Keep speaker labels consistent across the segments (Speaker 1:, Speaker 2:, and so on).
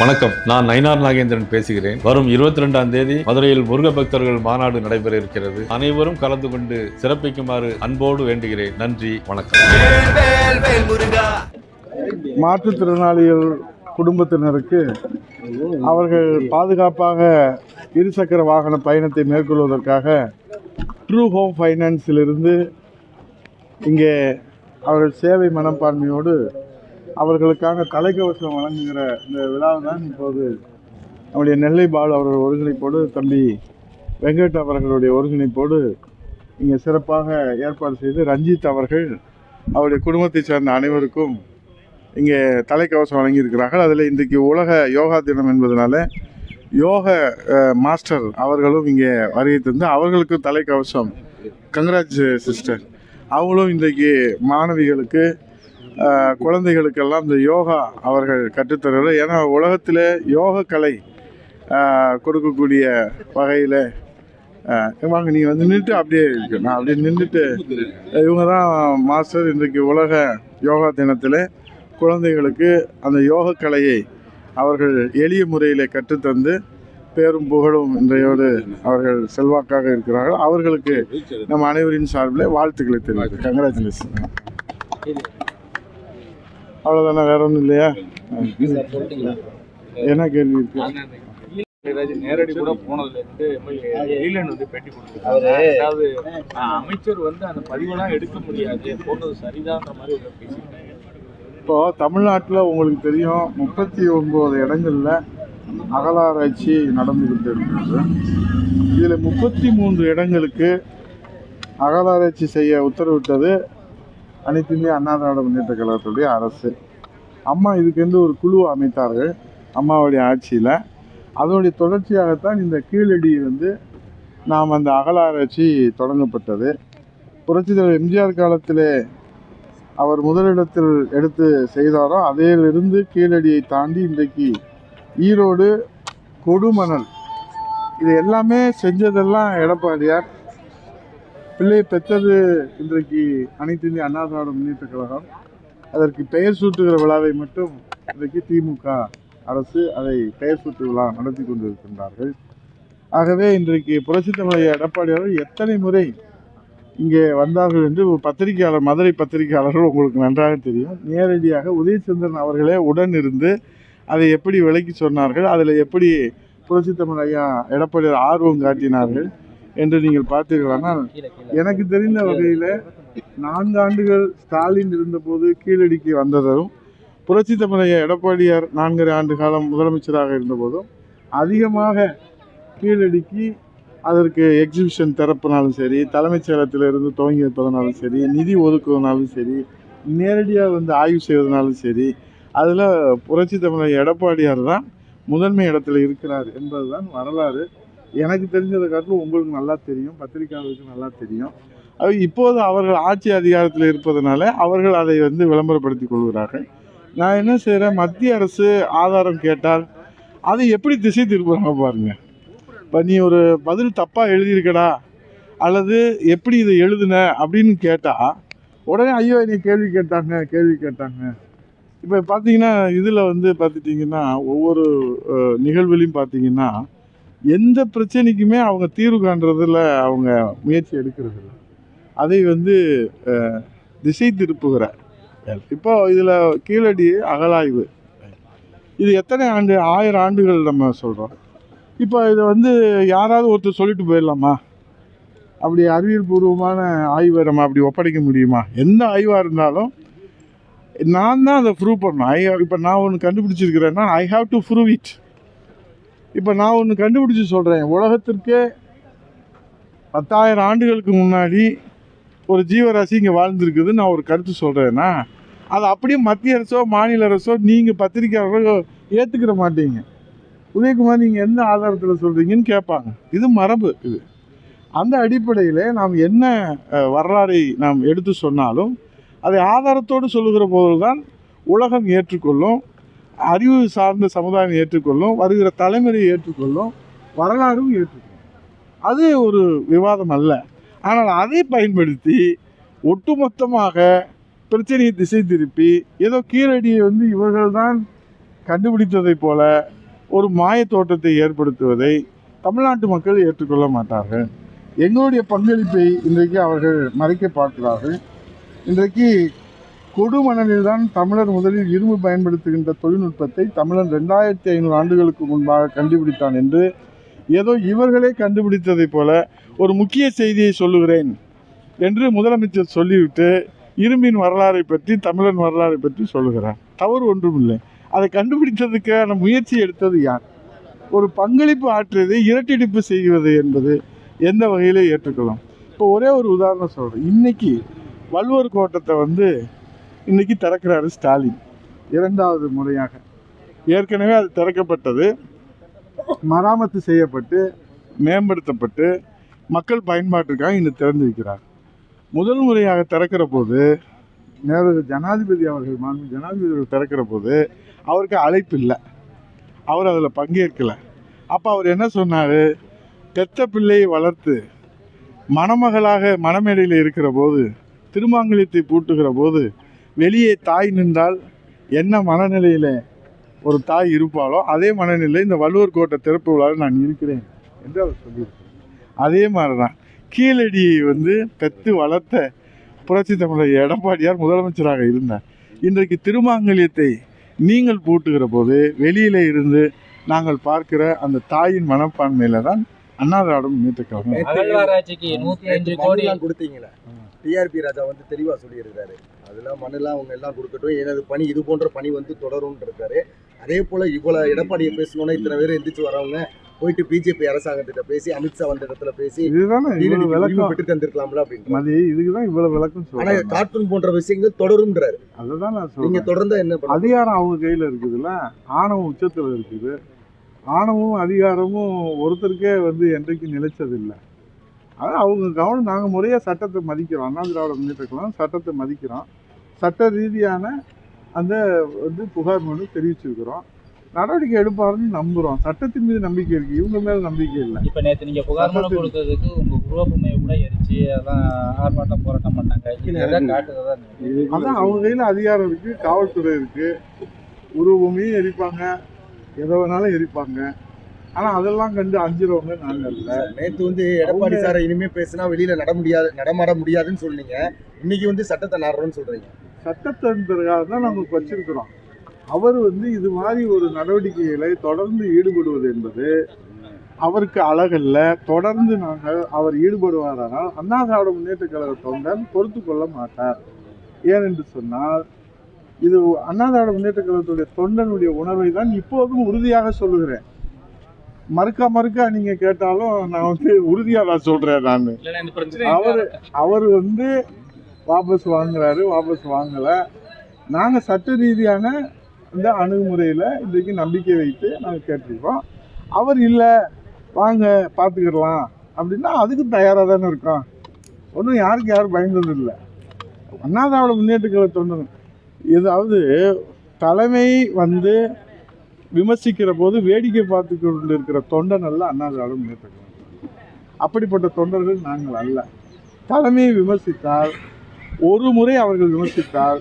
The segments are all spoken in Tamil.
Speaker 1: வணக்கம், நான் நயினார் நாகேந்திரன் பேசுகிறேன். வரும் 22ஆம் தேதி மதுரையில் முருக பக்தர்கள் மாநாடு நடைபெற இருக்கிறது. அனைவரும் கலந்து கொண்டு சிறப்பிக்குமாறு அன்போடு வேண்டுகிறேன். நன்றி, வணக்கம்.
Speaker 2: மாற்றுத்திறனாளிகள் குடும்பத்தினருக்கு அவர்கள் பாதுகாப்பாக இருசக்கர வாகன பயணத்தை மேற்கொள்வதற்காக ட்ரூ ஹோம் ஃபைனான்ஸிலிருந்து இங்கே அவர்கள் சேவை மனப்பான்மையோடு அவர்களுக்காக தலைக்கவசம் வழங்குகிற இந்த விழாவை தான் இப்போது நம்முடைய நெல்லை பால் அவர்கள் ஒருங்கிணைப்போடு தம்பி வெங்கட் அவர்களுடைய ஒருங்கிணைப்போடு இங்கே சிறப்பாக ஏற்பாடு செய்து ரஞ்சித் அவர்கள் அவருடைய குடும்பத்தை சேர்ந்த அனைவருக்கும் இங்கே தலைக்கவசம் வழங்கியிருக்கிறார்கள். அதில் இன்றைக்கு உலக யோகா தினம் என்பதனால யோக மாஸ்டர் அவர்களும் இங்கே வருகை தந்து அவர்களுக்கும் தலைக்கவசம். Congrats sister. அவங்களும் இன்றைக்கு மாணவிகளுக்கு குழந்தைகளுக்கெல்லாம் இந்த யோகா அவர்கள் கற்றுத்தருகிறார். ஏன்னா உலகத்தில் யோக கலை கொடுக்கக்கூடிய வகையில் வாங்க நீங்கள் வந்து நின்றுட்டு அப்படியே இருக்கு. நான் அப்படியே நின்றுட்டு இவங்க தான் மாஸ்டர். இன்றைக்கு உலக யோகா தினத்தில் குழந்தைகளுக்கு அந்த யோக கலையை அவர்கள் எளிய முறையில் கற்றுத்தந்து பேரும் புகழும் இன்றையோடு அவர்கள் செல்வாக்காக இருக்கிறார்கள். அவர்களுக்கு நம்ம அனைவரின் சார்பில் வாழ்த்துக்களை தெரிவித்து கங்க்ராச்சுலேஷன். அவ்வளோதானே, வேற ஒன்றும் இல்லையா? என்ன கேள்வி இருக்கு?
Speaker 3: நேரடி கூட போனதுல இருந்து பேட்டி கொடுத்துருக்காங்க. அதாவது அமைச்சர் அந்த பதிவெல்லாம் எடுக்க முடியாது போனது சரிதான்ற மாதிரி பேசிட்டாங்க.
Speaker 2: இப்போ தமிழ்நாட்டில் உங்களுக்கு தெரியும் 39 இடங்கள்ல அகழாராய்ச்சி நடந்துகிட்டு இருக்கிறது. இதில் 33 இடங்களுக்கு அகழாராய்ச்சி செய்ய உத்தரவிட்டது அனைத்து இந்திய அண்ணா திராவிட முன்னேற்ற கழகத்துடைய அரசு. அம்மா இதுக்கென்று ஒரு குழு அமைத்தார்கள் அம்மாவுடைய ஆட்சியில். அதனுடைய தொடர்ச்சியாகத்தான் இந்த கீழடி நாம் அந்த அகழாராய்ச்சி தொடங்கப்பட்டது. புரட்சித் தலைவர் எம்ஜிஆர் காலத்தில் அவர் முதலிடத்தில் எடுத்து செய்தாரோ அதிலிருந்து கீழடியை தாண்டி இன்றைக்கு ஈரோடு கொடுமணல் இது எல்லாமே செஞ்சதெல்லாம் எடப்பாடியார். பிள்ளை பெற்றது இன்றைக்கு அனைத்து இந்திய அண்ணா திராவிட முன்னேற்ற கழகம். அதற்கு பெயர் சூட்டுகிற விழாவை மட்டும் இன்றைக்கு திமுக அரசு அதை பெயர் சூட்டு விழா நடத்தி கொண்டிருக்கின்றார்கள். ஆகவே இன்றைக்கு புரட்சித் தலைவர் எடப்பாடியார் எத்தனை முறை இங்கே வந்தார்கள் என்று பத்திரிகையாளர், மதுரை பத்திரிகையாளர்கள் உங்களுக்கு நன்றாக தெரியும். நேரடியாக உதயச்சந்திரன் அவர்களே உடன் இருந்து அதை எப்படி விளக்கி சொன்னார்கள், அதில் எப்படி புரட்சித் தலைவர் ஐயா எடப்பாடியார் ஆர்வம் காட்டினார்கள் என்று நீங்கள் பார்த்தீர்களானால், எனக்கு தெரிந்த வகையில் 4 ஆண்டுகள் ஸ்டாலின் இருந்தபோது கீழடிக்கு வந்ததும், புரட்சி தமிழைய எடப்பாடியார் 4.5 ஆண்டு காலம் முதலமைச்சராக இருந்தபோதும் அதிகமாக கீழடிக்கு அதற்கு எக்ஸிபிஷன் திறப்பினாலும் சரி, தலைமைச் செயலகத்திலிருந்து துவங்கி வைப்பதனாலும் சரி, நிதி ஒதுக்குவதனாலும் சரி, நேரடியாக ஆய்வு செய்வதனாலும் சரி, அதில் புரட்சி தமிழைய எடப்பாடியார் தான் முதன்மை இடத்துல இருக்கிறார் என்பதுதான் வரலாறு. எனக்கு தெரிஞ்சதை காட்டிலும் உங்களுக்கு நல்லா தெரியும், பத்திரிகையாளருக்கு நல்லா தெரியும். இப்போது அவர்கள் ஆட்சி அதிகாரத்தில் இருப்பதனால அவர்கள் அதை விளம்பரப்படுத்தி கொள்கிறார்கள். நான் என்ன செய்கிறேன், மத்திய அரசு ஆதாரம் கேட்டால் அதை எப்படி திசை திருப்புறாங்க பாருங்க. இப்போ நீ ஒரு பதில் தப்பாக எழுதியிருக்கடா அல்லது எப்படி இதை எழுதுன அப்படின்னு கேட்டால் உடனே ஐயோ நீ கேள்வி கேட்டாங்க. இப்போ பார்த்தீங்கன்னா இதில் பார்த்துட்டிங்கன்னா ஒவ்வொரு நிகழ்வுலையும் பார்த்தீங்கன்னா எந்த பிரச்சனைக்குமே அவங்க தீர்வு காண்றதில் அவங்க முயற்சி எடுக்கிறது இல்லை. அதை திசை திருப்புகிற இப்போ இதில் கீழடி அகழாய்வு இது எத்தனை ஆண்டு, 1000 ஆண்டுகள் நம்ம சொல்கிறோம். இப்போ இதை யாராவது ஒருத்தர் சொல்லிட்டு போயிடலாமா? அப்படி அறிவியல் பூர்வமான ஆய்வை நம்ம அப்படி ஒப்படைக்க முடியுமா? எந்த ஆய்வாக இருந்தாலும் நான் தான் அதை ப்ரூவ் பண்ணணும். இப்போ நான் ஒன்று கண்டுபிடிச்சிருக்கிறேன்னா I have to prove it. இப்போ நான் ஒன்று கண்டுபிடிச்சி சொல்கிறேன், உலகத்திற்கே 10,000 ஆண்டுகளுக்கு முன்னாடி ஒரு ஜீவராசி இங்கே வாழ்ந்துருக்குது நான் ஒரு கருத்து சொல்கிறேன்னா அது அப்படியே மத்திய அரசோ மாநில அரசோ நீங்கள் பத்திரிக்கையாளர்களோ ஏற்றுக்கிற மாட்டீங்க. உதயகுமார் நீங்கள் எந்த ஆதாரத்தில் சொல்கிறீங்கன்னு கேட்பாங்க. இது மரபு. இது அந்த அடிப்படையில் நாம் என்ன வரலாறை நாம் எடுத்து சொன்னாலும் அதை ஆதாரத்தோடு சொல்லுகிற போது தான் உலகம் ஏற்றுக்கொள்ளும், அறிவு சார்ந்த சமுதாயம் ஏற்றுக்கொள்ளும், வருகிற தலைமுறை ஏற்றுக்கொள்ளும், வரலாறும் ஏற்றுக்கொள்ளும். அது ஒரு விவாதம் அல்ல. ஆனால் அதை பயன்படுத்தி ஒட்டுமொத்தமாக பிரச்சனையை திசை திருப்பி ஏதோ கீழடியை இவர்கள் தான் கண்டுபிடித்ததை போல ஒரு மாய தோற்றத்தை ஏற்படுத்துவதை தமிழ்நாட்டு மக்கள் ஏற்றுக்கொள்ள மாட்டார்கள். எங்களுடைய பங்களிப்பை இன்றைக்கு அவர்கள் மறைக்க பார்க்கிறார்கள். இன்றைக்கு கொடுமணலில் தான் தமிழர் முதலில் இரும்பு பயன்படுத்துகின்ற தொழில்நுட்பத்தை தமிழன் 2500 ஆண்டுகளுக்கு முன்பாக கண்டுபிடித்தான் என்று ஏதோ இவர்களே கண்டுபிடித்ததை போல ஒரு முக்கிய செய்தியை சொல்லுகிறேன் என்று முதலமைச்சர் சொல்லிவிட்டு இரும்பின் வரலாறை பற்றி தமிழன் வரலாறை பற்றி சொல்லுகிறார். தவறு ஒன்றுமில்லை. அதை கண்டுபிடித்ததுக்கான முயற்சி எடுத்தது யார்? ஒரு பங்களிப்பு ஆற்றியதை இரட்டிடிப்பு செய்வது என்பது எந்த வகையிலே ஏற்றுக்கலாம்? இப்போ ஒரே ஒரு உதாரணம் சொல்கிறேன். இன்னைக்கு வள்ளுவர் கோட்டத்தை இன்னைக்கு திறக்கிறாரு ஸ்டாலின், 2வது முறையாக. ஏற்கனவே அது திறக்கப்பட்டது, மராமத்து செய்யப்பட்டு மேம்படுத்தப்பட்டு மக்கள் பயன்பாட்டிற்காக இன்னும் திறந்து வைக்கிறார். முதல் முறையாக திறக்கிற போது ஜனாதிபதி அவர்கள் திறக்கிற போது அவருக்கு அழைப்பு இல்லை, அவர் அதில் பங்கேற்கலை. அப்போ அவர் என்ன சொன்னார்? பெத்த பிள்ளையை வளர்த்து மணமகளாக மணமேடையில் இருக்கிற போது, திருமாங்கல்யத்தை பூட்டுகிற போது வெளியே தாய் நின்றால் என்ன மனநிலையில் ஒரு தாய் இருப்பாளோ அதே மனநிலையில் இந்த வள்ளுவர் கோட்டை திறப்பு விழாவில் நான் இருக்கிறேன் என்று அவர் சொல்லியிருக்கிறார். அதே மாதிரி தான் கீழடியை பெற்று வளர்த்த புரட்சி தமிழர் எடப்பாடியார் முதலமைச்சராக இருந்தார். இன்றைக்கு திருமாங்கல்யத்தை நீங்கள் பூட்டுகிற போது வெளியிலே இருந்து நாங்கள் பார்க்கிற அந்த தாயின் மனப்பான்மையில தான் அண்ணா திராவிட முன்னேற்ற கழகம்.
Speaker 4: அகழ்வாராய்ச்சிக்கு 105 கோடி கொடுத்தீங்களா? டிஆர்பி ராஜா தெளிவா சொல்லியிருக்காரு, அதெல்லாம் மண்ணெல்லாம் அவங்க எல்லாம் கொடுக்கட்டும், எனது பணி இது போன்ற பணி தொடரும் இருக்காரு. அதே போல இவ்வளவு எடப்பாடியை பேசணும்னா இத்தனை பேர் எந்திரிச்சு வரவங்க போயிட்டு பிஜேபி அரசாங்கத்திட்ட பேசி, அமித்ஷா வந்த இடத்துல பேசி விளக்கம் பெற்று தந்திருக்கலாம்ல அப்படின்னு
Speaker 2: இதுக்குதான் இவ்வளவு விளக்கம்.
Speaker 4: ஆனா கார்ட்டூன் போன்ற விஷயங்கள் தொடரும்ன்றாரு.
Speaker 2: அதுதான் நான் சொல்றேன்.
Speaker 4: நீங்க தொடர்ந்தா என்ன
Speaker 2: அதிகாரம் அவங்க கையில இருக்குதுல்ல, ஆணவம் உச்சத்துல இருக்குது. ஆணவமும் அதிகாரமும் ஒருத்தருக்கே என்றைக்கு நிலைச்சதில்லை. அதான் அவங்க கவனம். நாங்கள் முறையாக சட்டத்தை மதிக்கிறோம், அண்ணா திராவிட முன்னேற்ற கழகம் சட்டத்தை மதிக்கிறோம். சட்ட ரீதியான அந்த புகார் மனு தெரிவிச்சிருக்கிறோம். நடவடிக்கை எடுப்பாருன்னு நம்புகிறோம். சட்டத்தின் மீது நம்பிக்கை இருக்குது, இவங்க மேலே நம்பிக்கை இல்லை.
Speaker 5: இப்போ நேற்று நீங்கள் புகார் மனு கொடுத்ததுக்கு உங்கள் உருவப்பொம்மையை கூட எரிச்சு அதான் ஆர்ப்பாட்டம் போராட்டம் பண்ணாங்க.
Speaker 2: அதான் அவங்க கையில் அதிகாரம் இருக்குது, காவல்துறை இருக்குது, உருவப்பொம்மையும் எரிப்பாங்க, எதை வேணாலும் எரிப்பாங்க. ஆனால் அதெல்லாம் கண்டு அஞ்சுறவங்க நாங்கள் இல்லை.
Speaker 4: நேற்று எடப்பாடி சாரை இனிமேல் பேசினா வெளியில் நடமாட முடியாதுன்னு சொன்னீங்க. இன்னைக்கு சட்டத்தை நாடுறோன்னு சொல்கிறீங்க.
Speaker 2: சட்டத்தின் பிறகாக தான் நாங்கள் வச்சிருக்கிறோம். அவர் இது மாதிரி ஒரு நடவடிக்கைகளை தொடர்ந்து ஈடுபடுவது என்பது அவருக்கு அழகல்ல. தொடர்ந்து அவர் ஈடுபடுவாரானால் அண்ணா திராவிட முன்னேற்ற கழக தொண்டன் பொறுத்து கொள்ள மாட்டார். ஏனென்று சொன்னால் இது அண்ணா திராவிட முன்னேற்ற கழகத்துடைய தொண்டனுடைய உணர்வை தான் இப்போதும் உறுதியாக சொல்லுகிறேன். மறுக்கா நீங்க கேட்டாலும் நான் உறுதியா நான் சொல்றேன். நான் அவர் வாபஸ் வாங்குறாரு, வாபஸ் வாங்கல. நாங்க சட்ட ரீதியான இந்த அணுகுமுறையில இன்றைக்கு நம்பிக்கை வைத்து நாங்கள் கேட்டிருக்கோம். அவர் இல்லை வாங்க பார்த்துக்கிடலாம் அப்படின்னா அதுக்கு தயாராக தானே இருக்கோம். ஒன்றும் யாருக்கு யாரும் பயந்தது இல்லை. அண்ணா திராவிட முன்னேற்ற கழக தொண்டன் ஏதாவது தலைமை விமர்சிக்கிற போது வேடிக்கை பார்த்து கொண்டு இருக்கிற தொண்டன் அல்ல அண்ணா திராவிட முன்னேற்ற கழகம். அப்படிப்பட்ட தொண்டர்கள் நாங்கள் அல்ல. தலைமையை விமர்சித்தால், ஒரு முறை அவர்கள் விமர்சித்தால்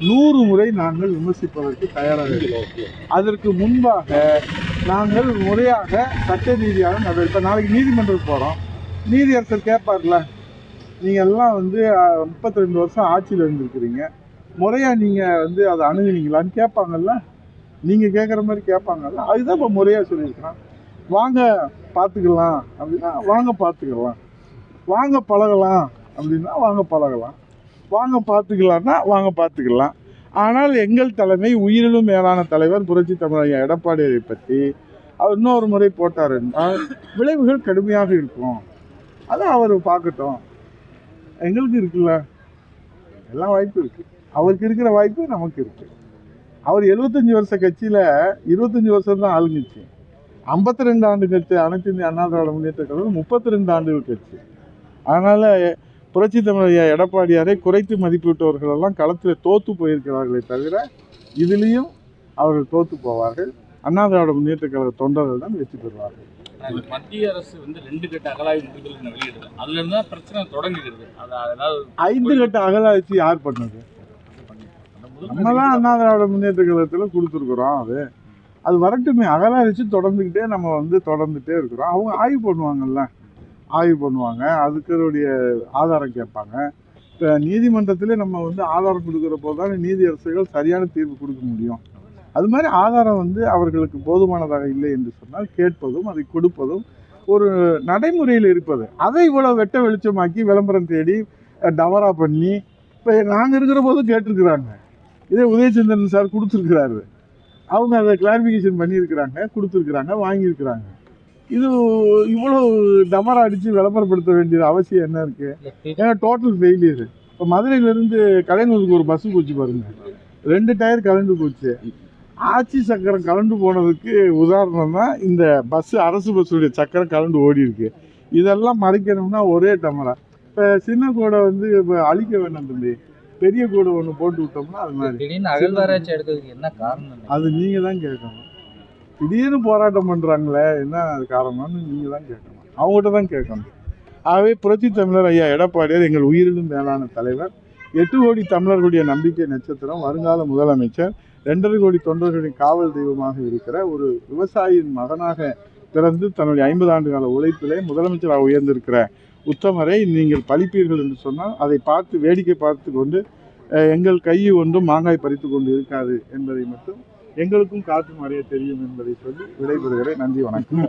Speaker 2: 100 முறை நாங்கள் விமர்சிப்பதற்கு தயாராக இருக்கிறோம். அதற்கு முன்பாக நாங்கள் முறையாக சட்ட ரீதியாக நடவடிக்கை. நாளைக்கு நீதிமன்றம் போகிறோம். நீதியரசர் கேட்பார்ல, நீங்கள் எல்லாம் 32 வருஷம் ஆட்சியில் இருந்திருக்கிறீங்க, முறையாக நீங்கள் அதை அணுகுனீங்களான்னு கேட்பாங்கல்ல. நீங்கள் கேட்குற மாதிரி கேட்பாங்கல்ல. அதுதான் இப்போ முறையாக சொல்லியிருக்கிறோம். வாங்க பார்த்துக்கலாம் அப்படின்னா வாங்க பார்த்துக்கலாம், வாங்க பழகலாம் அப்படின்னா வாங்க பழகலாம், வாங்க பார்த்துக்கலான்னா வாங்க பார்த்துக்கலாம். ஆனால் எங்கள் தலைமை உயிரிலும் மேலான தலைவர் புரட்சி தமிழர் எடப்பாடியை பற்றி அவர் இன்னொரு முறை போட்டார் என்றால் விளைவுகள் கடுமையாக இருக்கும். அதை அவர் பார்க்கட்டும். எங்களுக்கு இருக்குல்ல, எல்லா வாய்ப்பும் இருக்குது. அவருக்கு இருக்கிற வாய்ப்பு நமக்கு இருக்குது. அவர் 75 வருஷ கட்சியில் 25 வருஷம் தான் ஆளுங்கட்சி. 52 ஆண்டு கட்சி அனைத்து இந்திய அண்ணா திராவிட முன்னேற்ற கழகம் 32 ஆண்டுகள் கட்சி. அதனால் புரட்சி தமிழர் எடப்பாடியாரை குறைத்து மதிப்பிட்டவர்களெல்லாம் களத்தில் தோற்று போயிருக்கிறார்களே தவிர இதிலையும் அவர்கள் தோற்று போவார்கள். அண்ணா திராவிட முன்னேற்ற கழக தொண்டர்கள் தான் வெற்றி பெறுவார்கள்.
Speaker 3: மத்திய அரசு 2 கட்ட அகழாய்வு முடிவுகள் வெளியிடுது. அதுல இருந்தா பிரச்சனை தொடங்குகிறது. அதாவது
Speaker 2: 5 கட்ட அகழாய்ச்சி யார் பண்ணது? நம்ம தான் அண்ணா திராவிட முன்னேற்ற கழகத்தில் கொடுத்துருக்குறோம். அது அது வரட்டுமே. அகலாரிச்சு தொடர்ந்துக்கிட்டே நம்ம வந்து தொடர்ந்துட்டே இருக்கிறோம். அவங்க ஆய்வு பண்ணுவாங்கல்ல, ஆய்வு பண்ணுவாங்க, அதுக்குடைய ஆதாரம் கேட்பாங்க. இப்போ நீதிமன்றத்திலே நம்ம வந்து ஆதாரம் கொடுக்குற போது தான் நீதியரசர்கள் சரியான தீர்வு கொடுக்க முடியும். அது மாதிரி ஆதாரம் வந்து அவர்களுக்கு போதுமானதாக இல்லை என்று சொன்னால் கேட்பதும் அதை கொடுப்பதும் ஒரு நடைமுறையில் இருப்பது. அதை இவ்வளோ வெட்ட வெளிச்சமாக்கி விளம்பரம் தேடி டவரா பண்ணி இப்போ நாங்கள் இருக்கிற போதும் கேட்டிருக்கிறாங்க. இதே உதயச்சந்திரன் சார் கொடுத்துருக்கிறாரு, அவங்க அதை கிளாரிஃபிகேஷன் பண்ணியிருக்கிறாங்க, கொடுத்துருக்குறாங்க, வாங்கியிருக்கிறாங்க. இது இவ்வளோ டமரா அடித்து விளம்பரப்படுத்த வேண்டியது அவசியம் என்ன இருக்குது? ஏன்னா டோட்டல் ஃபெயிலியர். இப்போ மதுரையிலேருந்து கலைஞருக்கு ஒரு பஸ்ஸு போச்சு பாருங்கள், 2 டயர் கலந்து போச்சு. ஆட்சி சக்கரம் கலண்டு போனதுக்கு உதாரணம் தான் இந்த பஸ்ஸு, அரசு பஸ்ஸுடைய சக்கரம் கலண்டு ஓடி இருக்கு. இதெல்லாம் மறைக்கணும்னா ஒரே டமரா. இப்போ சின்ன கூடை வந்து இப்போ அழிக்க வேண்டாம் தம்பி, பெரிய கூடை ஒன்று போட்டு விட்டோம்னா அது மாதிரி.
Speaker 5: திடீர்னு அகழ்வாராய்ச்சி எடுக்கிறதுக்கு என்ன காரணம்?
Speaker 2: அது நீங்கள் தான் கேட்கணும். திடீர்னு போராட்டம் பண்ணுறாங்களே என்ன அது காரணம்னு நீங்கள் தான் கேட்கணும், அவங்ககிட்ட தான் கேட்கணும். ஆகவே புரட்சி தமிழர் ஐயா எடப்பாடியார் எங்கள் உயிரிலும் மேலான தலைவர், 8 கோடி தமிழர்களுடைய நம்பிக்கை நட்சத்திரம், வருங்கால முதலமைச்சர், 2.5 கோடி தொண்டர்களின் காவல் தெய்வமாக இருக்கிற ஒரு விவசாயியின் மகனாக பிறந்து தன்னுடைய 50 ஆண்டு கால உழைப்பிலே முதலமைச்சராக உயர்ந்திருக்கிற உத்தமரை நீங்கள் பழிப்பீர்கள் என்று சொன்னால் அதை பார்த்து வேடிக்கை பார்த்து கொண்டு எங்கள் கை ஒன்றும் மாங்காய் பறித்து கொண்டு இருக்காது என்பதை மட்டும் எங்களுக்கும் காற்றும் அறிய தெரியும் என்பதை சொல்லி விடைபெறுகிறேன். நன்றி, வணக்கம்.